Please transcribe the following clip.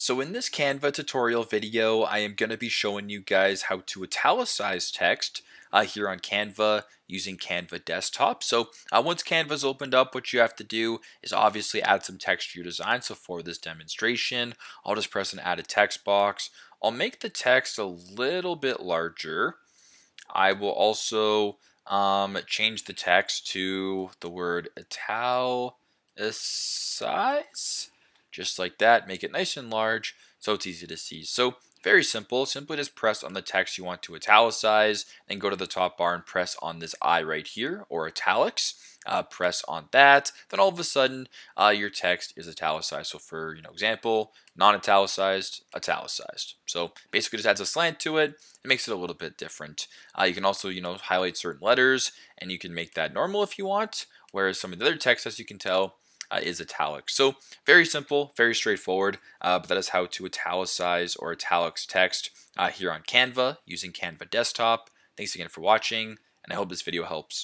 So in this Canva tutorial video, I am going to be showing you guys how to italicize text here on Canva using Canva desktop. So once Canva's opened up, what you have to do is obviously add some text to your design. So for this demonstration, I'll just press an add a text box. I'll make the text a little bit larger. I will also change the text to the word italicize, just like that. Make it nice and large so it's easy to see. So very simple. Simply just press on the text you want to italicize, then go to the top bar and press on this I right here, or italics. Press on that, then all of a sudden your text is italicized. So for example, non-italicized, italicized. So basically just adds a slant to it. It makes it a little bit different. You can also highlight certain letters, and you can make that normal if you want. Whereas some of the other text, as you can tell, is italic. So very simple, very straightforward. But that is how to italicize or italics text here on Canva using Canva desktop. Thanks again for watching, and I hope this video helps.